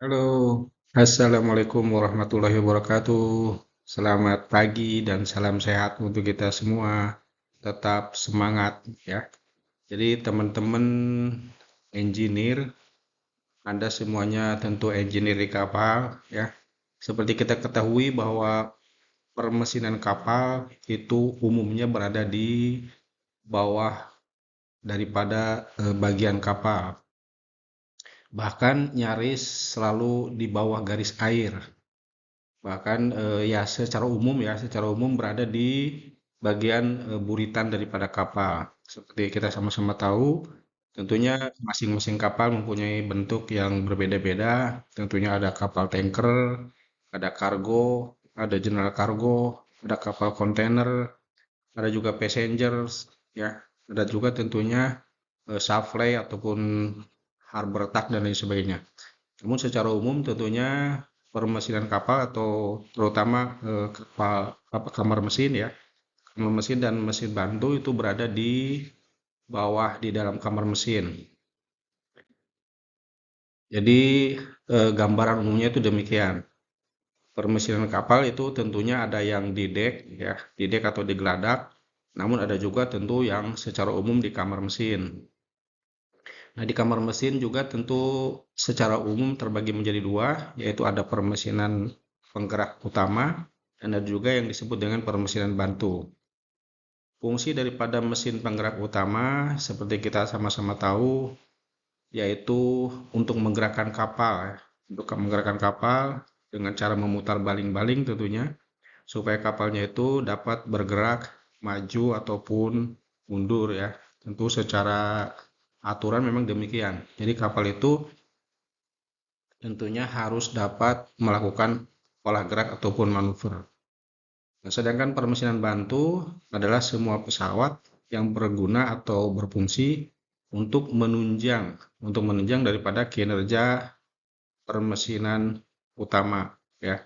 Halo, Assalamualaikum warahmatullahi wabarakatuh. Selamat pagi dan salam sehat untuk kita semua. Tetap semangat ya. Jadi teman-teman engineer, Anda semuanya tentu engineer di kapal ya. Seperti kita ketahui bahwa permesinan kapal itu umumnya berada di bawah daripada bagian kapal. Bahkan nyaris selalu di bawah garis air. Bahkan ya secara umum berada di bagian buritan daripada kapal. Seperti kita sama-sama tahu, tentunya masing-masing kapal mempunyai bentuk yang berbeda-beda. Tentunya ada kapal tanker, ada kargo, ada general kargo, ada kapal kontainer, ada juga passengers, ya. Ada juga tentunya supply ataupun harbor tug dan lain sebagainya. Namun secara umum tentunya permesinan kapal atau terutama kamar mesin ya, kamar mesin dan mesin bantu itu berada di bawah di dalam kamar mesin. Jadi gambaran umumnya itu demikian. Permesinan kapal itu tentunya ada yang di dek ya, di dek atau di geladak. Namun ada juga tentu yang secara umum di kamar mesin. Nah, di kamar mesin juga tentu secara umum terbagi menjadi dua, yaitu ada permesinan penggerak utama dan ada juga yang disebut dengan permesinan bantu. Fungsi daripada mesin penggerak utama, seperti kita sama-sama tahu, yaitu untuk menggerakkan kapal, ya. Untuk menggerakkan kapal dengan cara memutar baling-baling tentunya, supaya kapalnya itu dapat bergerak maju ataupun mundur ya. Tentu secara aturan memang demikian. Jadi kapal itu tentunya harus dapat melakukan olah gerak ataupun manuver. Nah, sedangkan permesinan bantu adalah semua pesawat yang berguna atau berfungsi untuk menunjang daripada kinerja permesinan utama ya.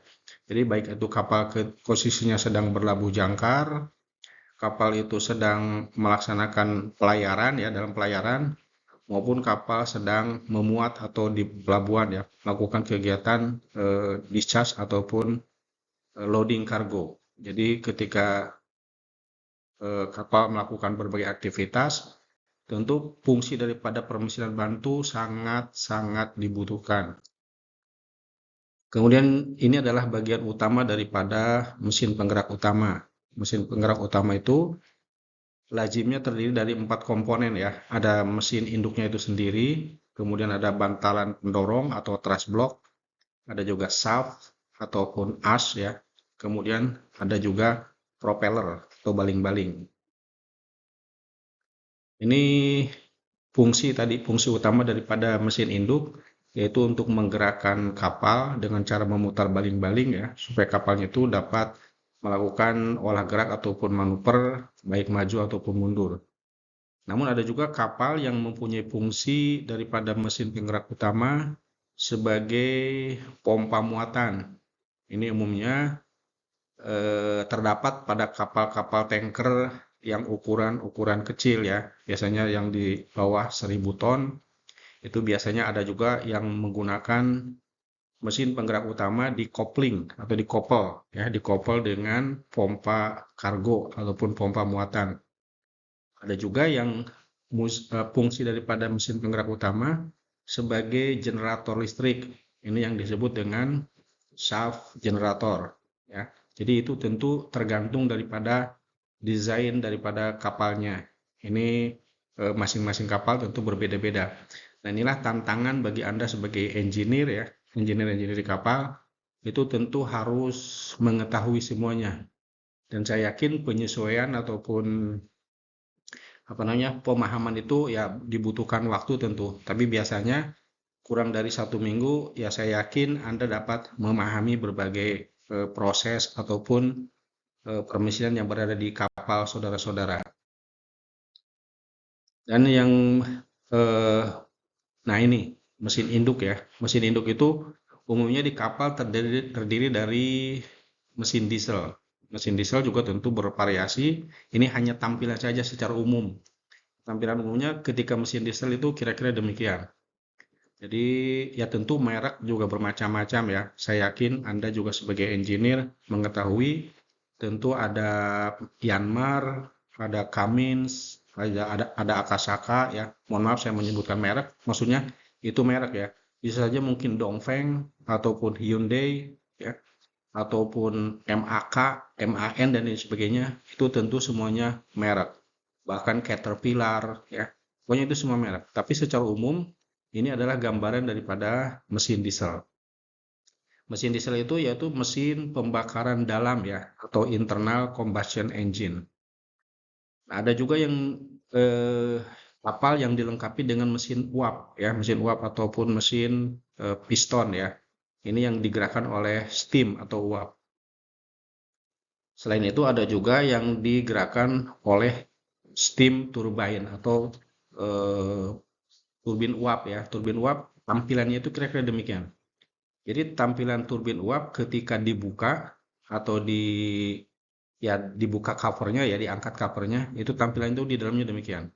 Jadi baik itu kapal posisinya sedang berlabuh jangkar, kapal itu sedang melaksanakan pelayaran ya, dalam pelayaran maupun kapal sedang memuat atau di pelabuhan ya, melakukan kegiatan discharge ataupun loading kargo. Jadi ketika kapal melakukan berbagai aktivitas, tentu fungsi daripada permesinan bantu sangat-sangat dibutuhkan. Kemudian ini adalah bagian utama daripada mesin penggerak utama. Mesin penggerak utama itu lazimnya terdiri dari 4 komponen ya. Ada mesin induknya itu sendiri, kemudian ada bantalan pendorong atau thrust block, ada juga shaft ataupun as ya. Kemudian ada juga propeller atau baling-baling. Ini fungsi utama daripada mesin induk yaitu untuk menggerakkan kapal dengan cara memutar baling-baling ya, supaya kapalnya itu dapat melakukan olah gerak ataupun manuver baik maju ataupun mundur. Namun ada juga kapal yang mempunyai fungsi daripada mesin penggerak utama sebagai pompa muatan. Ini umumnya terdapat pada kapal-kapal tanker yang ukuran kecil ya, biasanya yang di bawah 1000 ton. Itu biasanya ada juga yang menggunakan mesin penggerak utama di coupling atau dikoppel dengan pompa kargo ataupun pompa muatan. Ada juga yang fungsi daripada mesin penggerak utama sebagai generator listrik. Ini yang disebut dengan shaft generator ya. Jadi itu tentu tergantung daripada desain daripada kapalnya. Ini masing-masing kapal tentu berbeda-beda. Nah, inilah tantangan bagi Anda sebagai engineer ya, engineer di kapal, itu tentu harus mengetahui semuanya. Dan saya yakin penyesuaian ataupun pemahaman itu ya dibutuhkan waktu tentu. Tapi biasanya kurang dari 1 minggu ya saya yakin Anda dapat memahami berbagai proses ataupun permesinan yang berada di kapal saudara-saudara. Dan yang eh, nah ini mesin induk ya. Mesin induk itu umumnya di kapal terdiri dari mesin diesel. Mesin diesel juga tentu bervariasi. Ini hanya tampilan saja secara umum. Tampilan umumnya ketika mesin diesel itu kira-kira demikian. Jadi ya tentu merek juga bermacam-macam ya. Saya yakin Anda juga sebagai engineer mengetahui tentu ada Yanmar, ada Cummins, ada Akasaka ya. Mohon maaf saya menyebutkan merek, maksudnya itu merek ya. Bisa saja mungkin Dongfeng ataupun Hyundai ya, ataupun MAK, MAN dan lain sebagainya. Itu tentu semuanya merek. Bahkan Caterpillar ya. Pokoknya itu semua merek. Tapi secara umum ini adalah gambaran daripada mesin diesel. Mesin diesel itu yaitu mesin pembakaran dalam ya, atau internal combustion engine. Nah, ada juga yang kapal yang dilengkapi dengan mesin uap ya, mesin uap ataupun mesin piston ya. Ini yang digerakkan oleh steam atau uap. Selain itu ada juga yang digerakkan oleh steam turbine atau eh, turbin uap ya. Turbin uap tampilannya itu kira-kira demikian. Jadi tampilan turbin uap ketika dibuka atau dibuka covernya ya, diangkat covernya, itu tampilan itu di dalamnya demikian.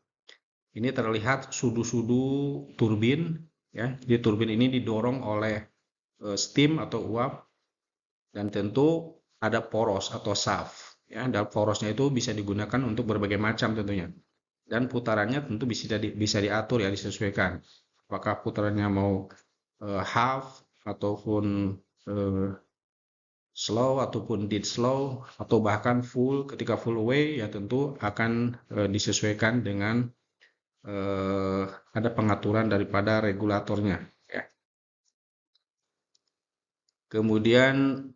Ini terlihat sudu-sudu turbin ya. Jadi turbin ini didorong oleh steam atau uap dan tentu ada poros atau shaft ya. Dan porosnya itu bisa digunakan untuk berbagai macam tentunya. Dan putarannya tentu bisa diatur ya, disesuaikan. Apakah putarannya mau half ataupun eh, slow ataupun dead slow atau bahkan full. Ketika full away ya tentu akan disesuaikan dengan ada pengaturan daripada regulatornya ya. Kemudian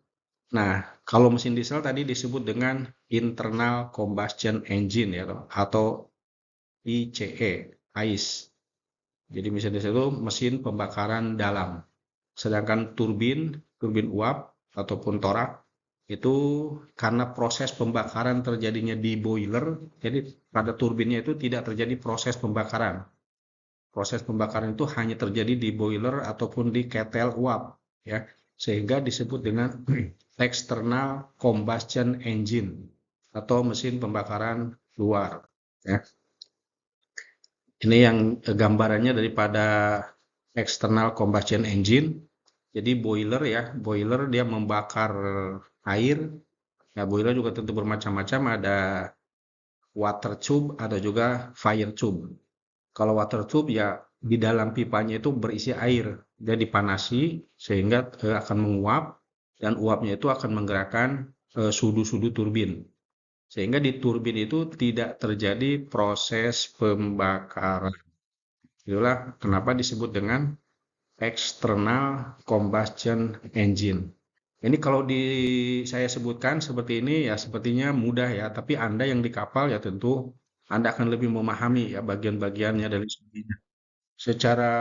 nah, kalau mesin diesel tadi disebut dengan internal combustion engine ya atau ICE, ICE. Jadi mesin diesel itu mesin pembakaran dalam. Sedangkan turbin uap ataupun torak itu karena proses pembakaran terjadinya di boiler, jadi pada turbinnya itu tidak terjadi proses pembakaran. Proses pembakaran itu hanya terjadi di boiler ataupun di ketel uap, ya, sehingga disebut dengan external combustion engine atau mesin pembakaran luar. Ya. Ini yang gambarannya daripada external combustion engine. Jadi boiler ya, boiler dia membakar air. Ya, boiler juga tentu bermacam-macam, ada water tube, ada juga fire tube. Kalau water tube ya di dalam pipanya itu berisi air, dia dipanasi sehingga akan menguap dan uapnya itu akan menggerakkan sudu-sudu turbin. Sehingga di turbin itu tidak terjadi proses pembakaran. Itulah kenapa disebut dengan external combustion engine. Ini kalau saya sebutkan seperti ini ya sepertinya mudah ya, tapi Anda yang di kapal ya tentu Anda akan lebih memahami ya bagian-bagiannya dan sebagainya. Secara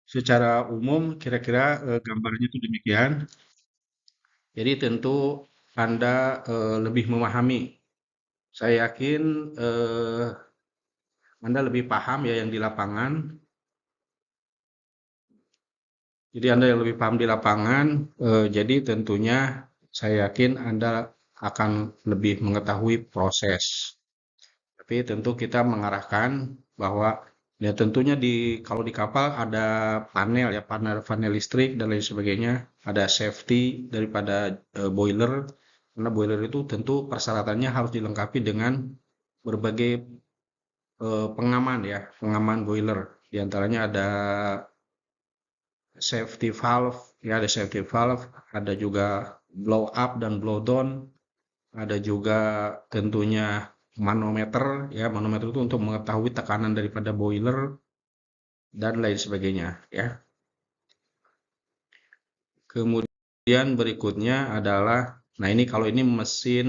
secara umum kira-kira gambarnya itu demikian. Jadi tentu Anda lebih memahami. Saya yakin Anda lebih paham ya yang di lapangan. Jadi Anda yang lebih paham di lapangan, jadi tentunya saya yakin Anda akan lebih mengetahui proses. Tapi tentu kita mengarahkan bahwa ya tentunya kalau di kapal ada panel ya, panel listrik dan lain sebagainya, ada safety daripada boiler. Karena boiler itu tentu persyaratannya harus dilengkapi dengan berbagai pengaman ya, pengaman boiler. Di antaranya ada safety valve, ya ada safety valve, ada juga blow up dan blow down, ada juga tentunya manometer, ya manometer itu untuk mengetahui tekanan daripada boiler dan lain sebagainya, ya. Kemudian berikutnya adalah, nah ini kalau ini mesin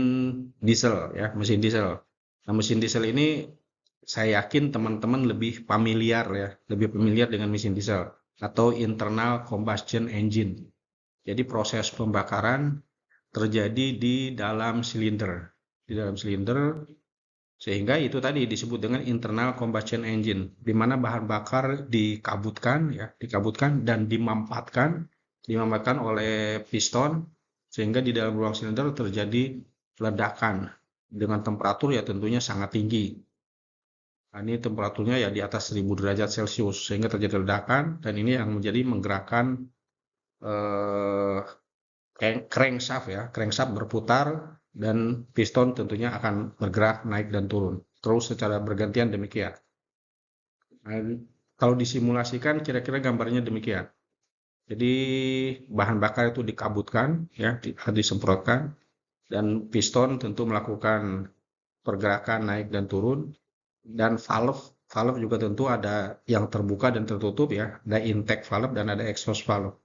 diesel, ya mesin diesel. Nah mesin diesel ini saya yakin teman-teman lebih familiar ya, lebih familiar dengan mesin diesel atau internal combustion engine. Jadi proses pembakaran terjadi di dalam silinder. Di dalam silinder sehingga itu tadi disebut dengan internal combustion engine di mana bahan bakar dikabutkan dan dimampatkan oleh piston sehingga di dalam ruang silinder terjadi ledakan dengan temperatur ya tentunya sangat tinggi. Nah, ini temperaturnya ya di atas 1000 derajat Celcius sehingga terjadi ledakan, dan ini yang menjadi menggerakkan eh, crankshaft ya, crankshaft berputar dan piston tentunya akan bergerak naik dan turun. Terus secara bergantian demikian. Nah, kalau disimulasikan kira-kira gambarnya demikian. Jadi bahan bakar itu dikabutkan ya, disemprotkan, dan piston tentu melakukan pergerakan naik dan turun, dan valve valve juga tentu ada yang terbuka dan tertutup ya, ada intake valve dan ada exhaust valve.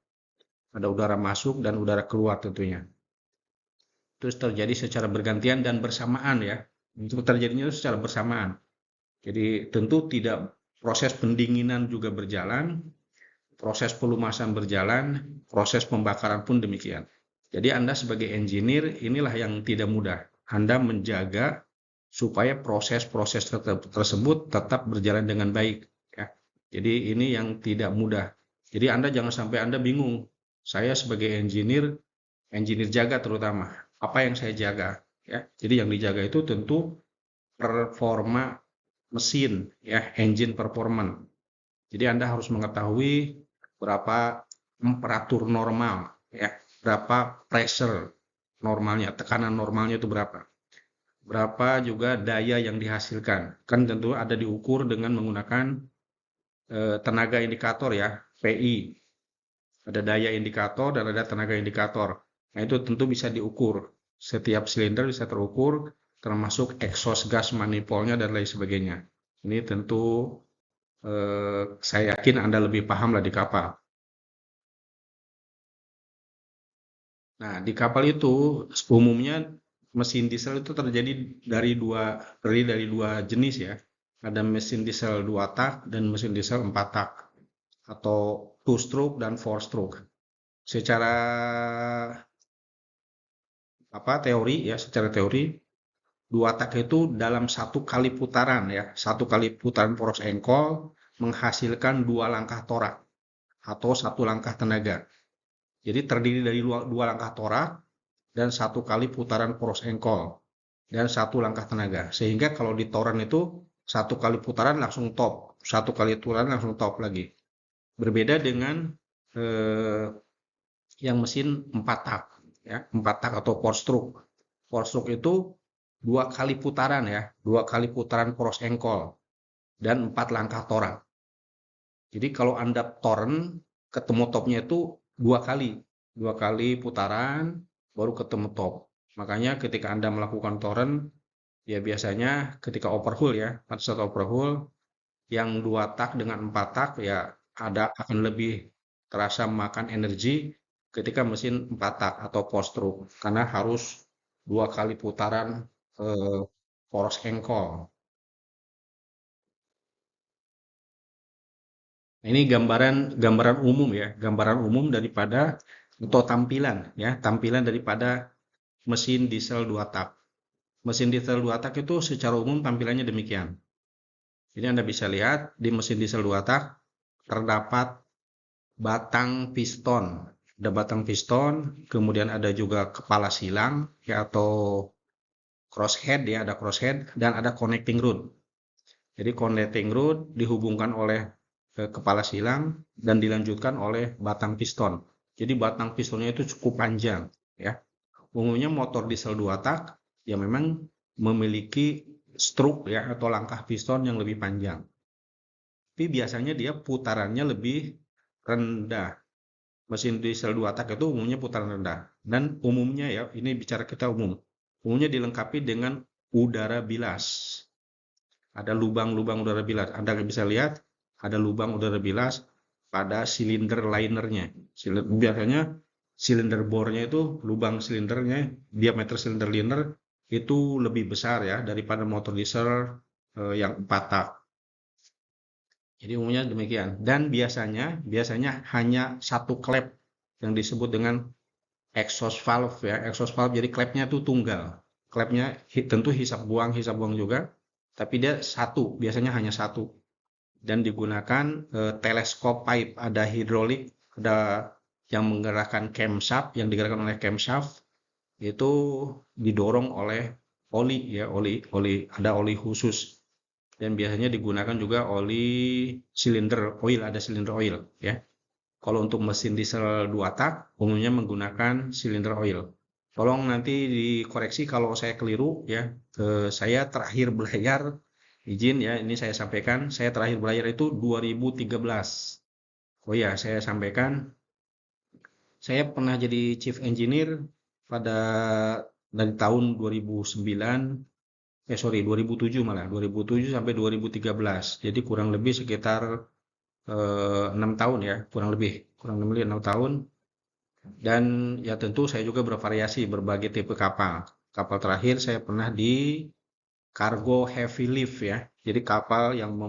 Ada udara masuk dan udara keluar tentunya. Terus terjadi secara bergantian dan bersamaan ya. Untuk terjadinya secara bersamaan. Jadi tentu tidak, proses pendinginan juga berjalan, proses pelumasan berjalan, proses pembakaran pun demikian. Jadi Anda sebagai engineer inilah yang tidak mudah. Anda menjaga supaya proses-proses tersebut tetap berjalan dengan baik ya. Jadi ini yang tidak mudah. Jadi Anda jangan sampai Anda bingung. Saya sebagai engineer jaga terutama, apa yang saya jaga ya. Jadi yang dijaga itu tentu performa mesin ya, engine performance. Jadi Anda harus mengetahui berapa temperatur normal ya, berapa pressure normalnya, tekanan normalnya itu berapa. Berapa juga daya yang dihasilkan. Kan tentu ada diukur dengan menggunakan tenaga indikator ya, PI. Ada daya indikator dan ada tenaga indikator. Nah, itu tentu bisa diukur. Setiap silinder bisa terukur, termasuk exhaust gas manifoldnya dan lain sebagainya. Ini tentu saya yakin Anda lebih paham lah di kapal. Nah, di kapal itu umumnya mesin diesel itu terdiri dari dua jenis ya. Ada mesin diesel 2 tak dan mesin diesel 4 tak, atau 2 stroke dan 4 stroke. Secara secara teori 2 tak itu dalam satu kali putaran ya, satu kali putaran poros engkol menghasilkan 2 langkah torak atau 1 langkah tenaga. Jadi terdiri dari 2 langkah torak dan 1 kali putaran poros engkol dan 1 langkah tenaga. Sehingga kalau di toren itu 1 kali putaran langsung top, 1 kali putaran langsung top lagi. Berbeda dengan eh, yang mesin 4 tak ya, 4 tak atau 4 stroke. 4 stroke itu 2 kali putaran ya, 2 kali putaran poros engkol dan 4 langkah torak. Jadi kalau Anda toren ketemu topnya itu 2 kali putaran baru ketemu top. Makanya ketika Anda melakukan toren, ya biasanya ketika overhaul ya, pada saat overhaul yang 2 tak dengan 4 tak ya akan lebih terasa makan energi ketika mesin 4 tak atau 4 stroke, karena harus 2 kali putaran poros engkol. Ini gambaran umum ya, gambaran umum daripada atau tampilan daripada mesin diesel 2 tak. Mesin diesel 2 tak itu secara umum tampilannya demikian. Jadi Anda bisa lihat di mesin diesel 2 tak terdapat batang piston. Ada batang piston, kemudian ada juga kepala silang ya, atau crosshead ya, ada crosshead dan ada connecting rod. Jadi connecting rod dihubungkan oleh kepala silang dan dilanjutkan oleh batang piston. Jadi batang pistonnya itu cukup panjang ya. Umumnya motor diesel 2 tak ya memang memiliki stroke ya atau langkah piston yang lebih panjang. Tapi biasanya dia putarannya lebih rendah. Mesin diesel 2 tak itu umumnya putaran rendah. Dan umumnya ya, ini bicara kita umum. Umumnya dilengkapi dengan udara bilas. Ada lubang-lubang udara bilas. Anda bisa lihat ada lubang udara bilas pada silinder linernya. Biasanya silinder bornya itu, lubang silindernya, diameter silinder liner itu lebih besar ya daripada motor diesel yang 4 tak. Jadi umumnya demikian. Dan biasanya hanya satu klep yang disebut dengan exhaust valve ya. Exhaust valve jadi klepnya itu tunggal. Klepnya tentu hisap buang juga, tapi dia satu, biasanya hanya satu. Dan digunakan teleskop pipe, ada hidrolik, ada yang menggerakkan camshaft, yang digerakkan oleh camshaft itu didorong oleh oli ya, ada oli khusus. dan biasanya digunakan juga oli silinder oil, ada silinder oil ya. Kalau untuk mesin diesel 2 tak umumnya menggunakan silinder oil. Tolong nanti dikoreksi kalau saya keliru ya. Saya terakhir belayar, izin ya ini saya sampaikan, saya terakhir belayar itu 2013. Oh ya, saya sampaikan saya pernah jadi chief engineer pada dari tahun 2009, 2007 malah, 2007 sampai 2013. Jadi kurang lebih sekitar 6 tahun ya, kurang lebih 6 tahun. Dan ya tentu saya juga bervariasi berbagai tipe kapal. Kapal terakhir saya pernah di cargo heavy lift ya. Jadi kapal yang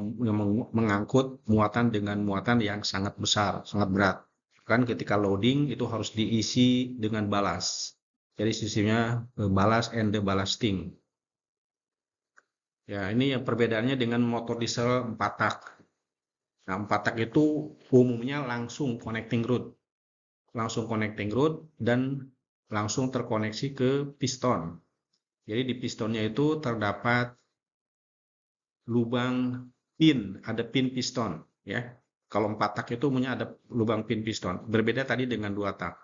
mengangkut muatan dengan muatan yang sangat besar, sangat berat. Kan ketika loading itu harus diisi dengan balas. Jadi sistemnya ballast and the ballasting. Ya, ini yang perbedaannya dengan motor diesel 4 tak. Nah, 4 tak itu umumnya langsung connecting root dan langsung terkoneksi ke piston. Jadi di pistonnya itu terdapat lubang pin, ada pin piston ya. Kalau 4 tak itu umumnya ada lubang pin piston. Berbeda tadi dengan 2 tak.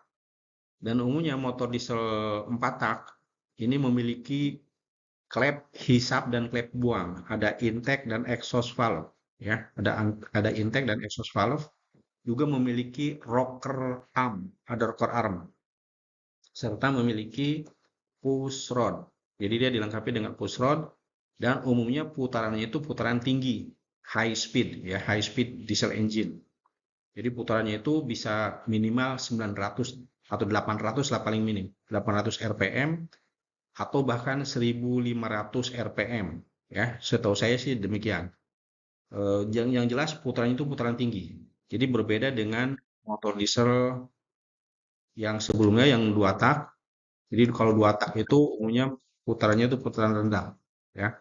Dan umumnya motor diesel 4 tak ini memiliki klep hisap dan klep buang. Ada intake dan exhaust valve ya. Ada intake dan exhaust valve. Juga memiliki rocker arm, ada rocker arm serta memiliki push rod. Jadi dia dilengkapi dengan push rod dan umumnya putarannya itu putaran tinggi, high speed ya, high speed diesel engine. Jadi putarannya itu bisa minimal 900 atau 800 lah paling minim, 800 rpm atau bahkan 1500 rpm ya. Setahu saya sih demikian. Yang jelas putarannya itu putaran tinggi. Jadi berbeda dengan motor diesel yang sebelumnya yang 2 tak. Jadi kalau 2 tak itu umumnya putarannya itu putaran rendah ya.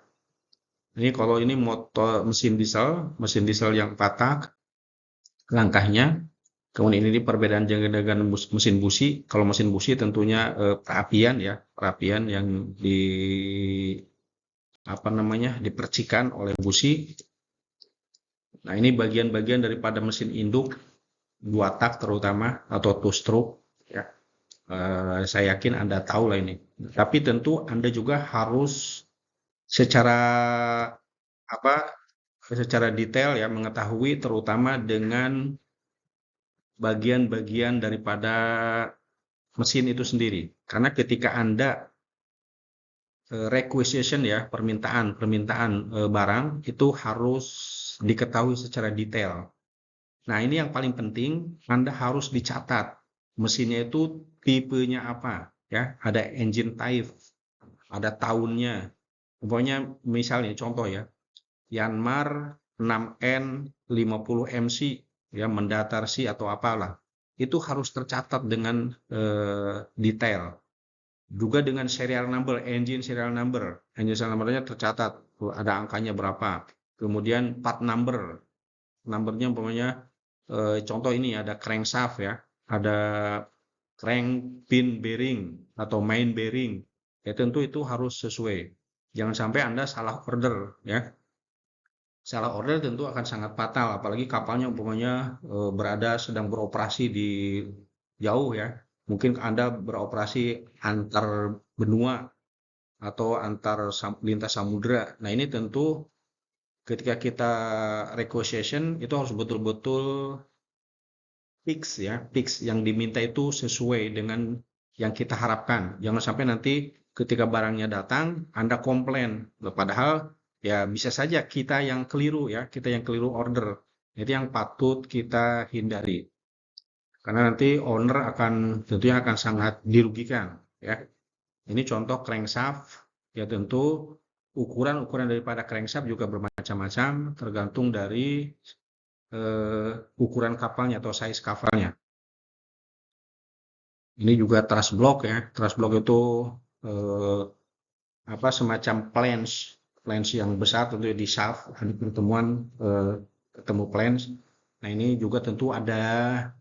Ini kalau ini motor mesin diesel yang 4 tak langkahnya. Kemudian ini perbedaan dengan mesin busi. Kalau mesin busi tentunya perapian ya, perapian yang dipercikan oleh busi. Nah, ini bagian-bagian daripada mesin induk 2 tak terutama atau two stroke ya. Saya yakin Anda tahu lah ini. Tapi tentu Anda juga harus secara secara detail ya mengetahui terutama dengan bagian-bagian daripada mesin itu sendiri. Karena ketika Anda requisition ya, permintaan barang itu harus diketahui secara detail. Nah, ini yang paling penting, Anda harus dicatat mesinnya itu tipenya apa ya, ada engine type, ada tahunnya. Pokoknya misalnya contoh ya, Yanmar 6N 50 MC ya, mendatar C atau apalah. Itu harus tercatat dengan detail. Juga dengan serial number, engine serial number-nya tercatat, ada angkanya berapa. Kemudian part numbernya umpamanya contoh ini ada crankshaft ya, ada crank pin bearing atau main bearing. Ya tentu itu harus sesuai. Jangan sampai Anda salah order ya. Salah order tentu akan sangat fatal, apalagi kapalnya umpamanya sedang beroperasi di jauh ya. Mungkin Anda beroperasi antar benua atau antar lintas samudra. Nah, ini tentu ketika kita requisition itu harus betul-betul fix ya, fix yang diminta itu sesuai dengan yang kita harapkan. Jangan sampai nanti ketika barangnya datang Anda komplain. Padahal ya bisa saja kita yang keliru ya, kita yang keliru order. Itu yang patut kita hindari. Karena nanti owner tentunya akan sangat dirugikan ya. Ini contoh crankshaft, ya tentu ukuran daripada crankshaft juga bermacam-macam tergantung dari ukuran kapalnya atau size kapalnya. Ini juga truss block ya. Truss block itu semacam flange yang besar tentu di shaft, ada pertemuan ketemu flange. Nah, ini juga tentu ada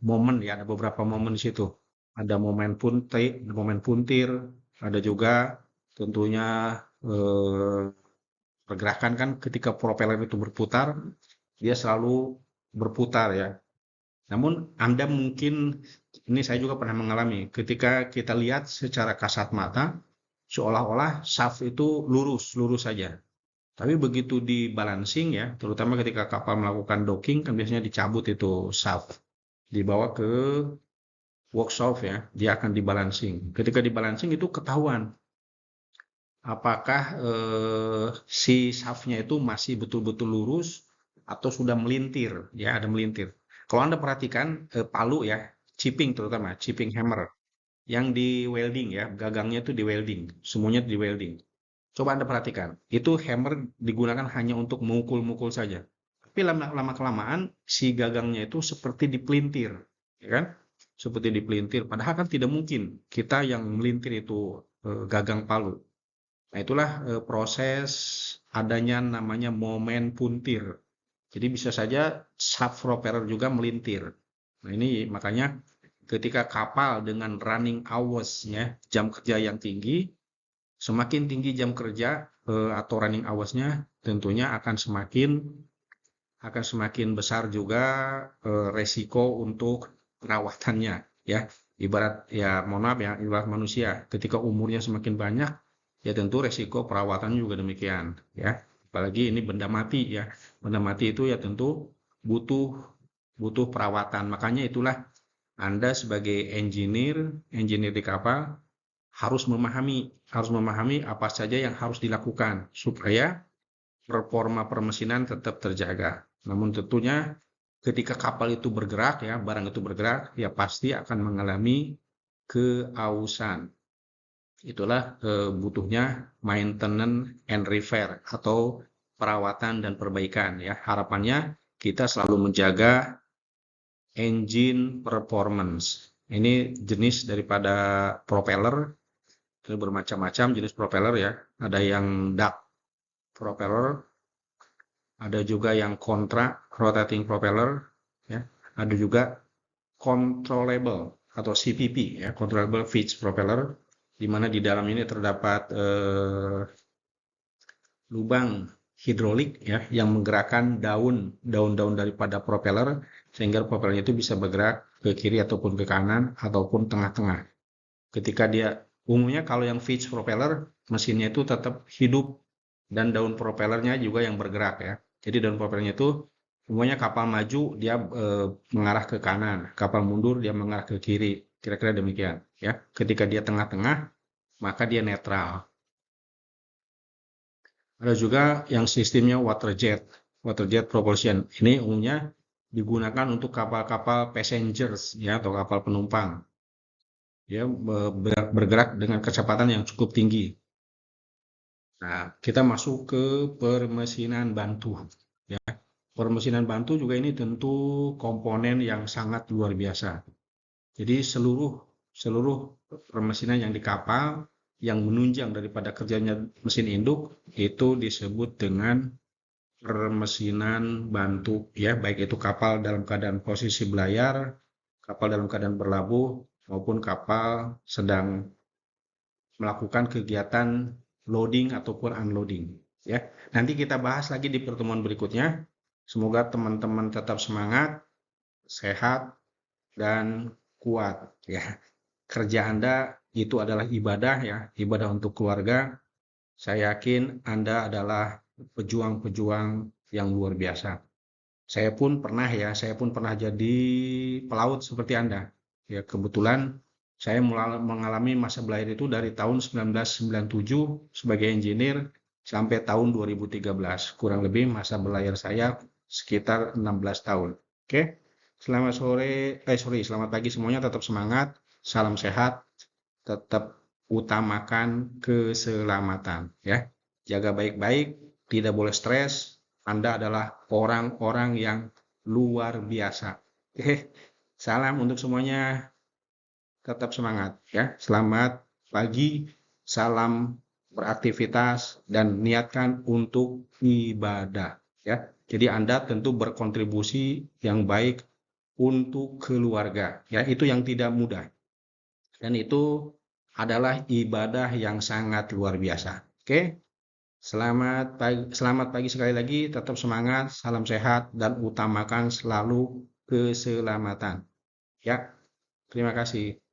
momen ya, ada beberapa momen di situ. Ada momen puntir, ada juga tentunya Pergerakan kan ketika propeller itu berputar, dia selalu berputar ya. Namun Anda mungkin, ini saya juga pernah mengalami, ketika kita lihat secara kasat mata, seolah-olah shaft itu lurus saja. Tapi begitu di balancing ya, terutama ketika kapal melakukan docking, kan biasanya dicabut itu shaft, dibawa ke workshop ya, dia akan dibalancing. Ketika dibalancing itu ketahuan apakah si shaftnya itu masih betul-betul lurus atau sudah melintir, ya ada melintir. Kalau Anda perhatikan palu ya, chipping terutama, chipping hammer, yang di welding ya, gagangnya itu di welding, semuanya di welding. Coba Anda perhatikan, itu hammer digunakan hanya untuk memukul-mukul saja. Tapi lama kelamaan si gagangnya itu seperti dipelintir, ya kan? Seperti dipelintir. Padahal kan tidak mungkin kita yang melintir itu gagang palu. Nah, itulah proses adanya namanya momen puntir. Jadi bisa saja shaft propeller juga melintir. Nah, ini makanya ketika kapal dengan running hours-nya, jam kerja yang tinggi, semakin tinggi jam kerja atau running hours-nya, tentunya akan semakin besar juga resiko untuk perawatannya ya. Ibarat ya mohon maaf ya, ibarat manusia, ketika umurnya semakin banyak, ya tentu resiko perawatan juga demikian ya. Apalagi ini benda mati ya. Benda mati itu ya tentu butuh butuh perawatan. Makanya itulah Anda sebagai engineer di kapal harus memahami apa saja yang harus dilakukan supaya performa permesinan tetap terjaga. Namun tentunya ketika kapal itu bergerak ya, barang itu bergerak, ya pasti akan mengalami keausan. Itulah butuhnya maintenance and repair atau perawatan dan perbaikan ya. Harapannya kita selalu menjaga engine performance. Ini jenis daripada propeller, bermacam-macam jenis propeller ya. Ada yang duct propeller, ada juga yang contra rotating propeller, ya. Ada juga controllable atau CPP ya, controllable pitch propeller, di mana di dalam ini terdapat lubang hidrolik ya yang menggerakkan daun-daun daripada propeller sehingga propellernya itu bisa bergerak ke kiri ataupun ke kanan ataupun tengah-tengah. Ketika dia umumnya kalau yang pitch propeller mesinnya itu tetap hidup dan daun propellernya juga yang bergerak ya. Jadi daun propellernya itu umumnya kapal maju dia mengarah ke kanan, kapal mundur dia mengarah ke kiri. Kira-kira demikian ya. Ketika dia tengah-tengah maka dia netral. Ada juga yang sistemnya water jet propulsion. Ini umumnya digunakan untuk kapal-kapal passengers ya atau kapal penumpang. Dia bergerak dengan kecepatan yang cukup tinggi. Nah, kita masuk ke permesinan bantu. Ya, permesinan bantu juga ini tentu komponen yang sangat luar biasa. Jadi seluruh permesinan yang di kapal yang menunjang daripada kerjanya mesin induk itu disebut dengan permesinan bantu. Ya, baik itu kapal dalam keadaan posisi belayar, kapal dalam keadaan berlabuh, maupun kapal sedang melakukan kegiatan loading ataupun unloading ya. Nanti kita bahas lagi di pertemuan berikutnya. Semoga teman-teman tetap semangat, sehat dan kuat ya. Kerja Anda itu adalah ibadah ya, ibadah untuk keluarga. Saya yakin Anda adalah pejuang-pejuang yang luar biasa. Saya pun pernah jadi pelaut seperti Anda. Ya, kebetulan saya mengalami masa belayar itu dari tahun 1997 sebagai engineer sampai tahun 2013. Kurang lebih masa belayar saya sekitar 16 tahun. Oke. Selamat pagi semuanya, tetap semangat, salam sehat, tetap utamakan keselamatan ya. Jaga baik-baik, tidak boleh stres. Anda adalah orang-orang yang luar biasa. Oke. Salam untuk semuanya. Tetap semangat ya. Selamat pagi, salam beraktivitas dan niatkan untuk ibadah ya. Jadi Anda tentu berkontribusi yang baik untuk keluarga ya. Itu yang tidak mudah. Dan itu adalah ibadah yang sangat luar biasa. Oke? Selamat pagi sekali lagi, tetap semangat, salam sehat, dan utamakan selalu keselamatan. Ya, terima kasih.